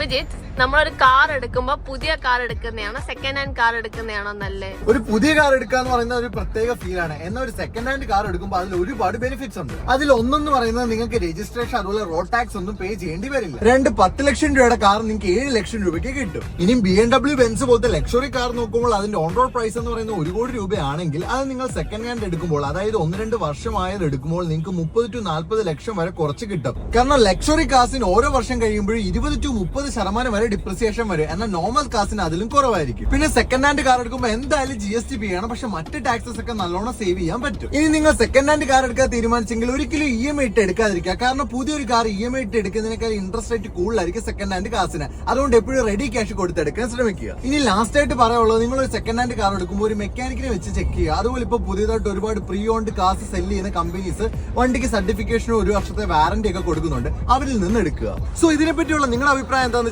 വിജിത്ത്, നമ്മളൊരു കാർ എടുക്കുമ്പോ പുതിയ കാർ എടുക്കുന്നതാണോ സെക്കൻഡ് ഹാൻഡ് കാർ എടുക്കുന്നതാണോ നല്ലേ? ഒരു പുതിയ കാർ എടുക്കാന്ന് പറയുന്ന ഒരു പ്രത്യേക ഫീൽ ആണ്. എന്നാൽ ഒരു സെക്കൻഡ് ഹാൻഡ് കാർ എടുക്കുമ്പോൾ അതിൽ ഒരുപാട് ബെനിഫിറ്റ്സ് ഉണ്ട്. അതിൽ ഒന്നെന്ന് പറയുന്നത് നിങ്ങൾക്ക് രജിസ്ട്രേഷൻ അതുപോലെ റോഡ് ടാക്സ് ഒന്നും പേ ചെയ്യേണ്ടി വരില്ല. 10 ലക്ഷം രൂപയുടെ കാർ നിങ്ങൾക്ക് 7 ലക്ഷം രൂപയ്ക്ക് കിട്ടും. ഇനി BMW ബെൻസ് പോലത്തെ ലക്ഷറി കാർ നോക്കുമ്പോൾ അതിന്റെ ഓൺ റോഡ് പ്രൈസ് എന്ന് പറയുന്നത് 1 കോടി രൂപയാണെങ്കിൽ അത് നിങ്ങൾ സെക്കൻഡ് ഹാൻഡ് എടുക്കുമ്പോൾ, അതായത് 1-2 വർഷമായത് എടുക്കുമ്പോൾ നിങ്ങൾക്ക് 30 to 40 ലക്ഷം വരെ കുറച്ച് കിട്ടും. കാരണം ലക്ഷറി കാസിന് ഓരോ വർഷം കഴിയുമ്പോഴും 20 to 30% വരെ ഡിപ്രിസിയേഷൻ വരും. എന്നാൽ നോർമൽ കാസിന് അതിലും കുറവായിരിക്കും. പിന്നെ സെക്കൻഡ് ഹാൻഡ് കാർ എടുക്കുമ്പോൾ എന്തായാലും GST പേ ചെയ്യണം. പക്ഷെ മറ്റ് ടാക്സസ് ഒക്കെ നല്ലോണം സേവ് ചെയ്യാൻ പറ്റും. ഇനി നിങ്ങൾ സെക്കൻഡ് ഹാൻഡ് കാർ എടുക്കാൻ തീരുമാനിച്ചെങ്കിൽ ഒരിക്കലും EMI ഇട്ട് എടുക്കാതിരിക്കുക. കാരണം പുതിയൊരു കാർ EMI ഇട്ട് എടുക്കുന്നതിനേക്കാൾ ഇൻട്രസ്റ്റ് റേറ്റ് കൂടുതലായിരിക്കും സെക്കൻഡ് ഹാൻഡ് കാസിന്. അതുകൊണ്ട് എപ്പോഴും റെഡി ക്യാഷ് കൊടുത്തെടുക്കാൻ ശ്രമിക്കുക. ഇനി ലാസ്റ്റ് ആയിട്ട് പറയാനുള്ളത്, നിങ്ങൾ ഒരു സെക്കൻഡ് ഹാൻഡ് കാർ എടുക്കുമ്പോൾ ഒരു മെക്കാനിക്കിനെ വെച്ച് ചെക്ക് ചെയ്യുക. അതുപോലെ ഇപ്പോൾ പുതിയതായിട്ട് ഒരുപാട് പ്രീ ഓൺഡ് കാസ് സെല് ചെയ്യുന്ന കമ്പനീസ് വണ്ടിക്ക് സർട്ടിഫിക്കേഷനും 1 വർഷത്തെ വാറന്റി ഒക്കെ കൊടുക്കുന്നുണ്ട്. അവരിൽ നിന്ന് എടുക്കുക. സോ ഇതിനെപ്പറ്റിയുള്ള നിങ്ങളുടെ അഭിപ്രായം എന്താണെന്ന്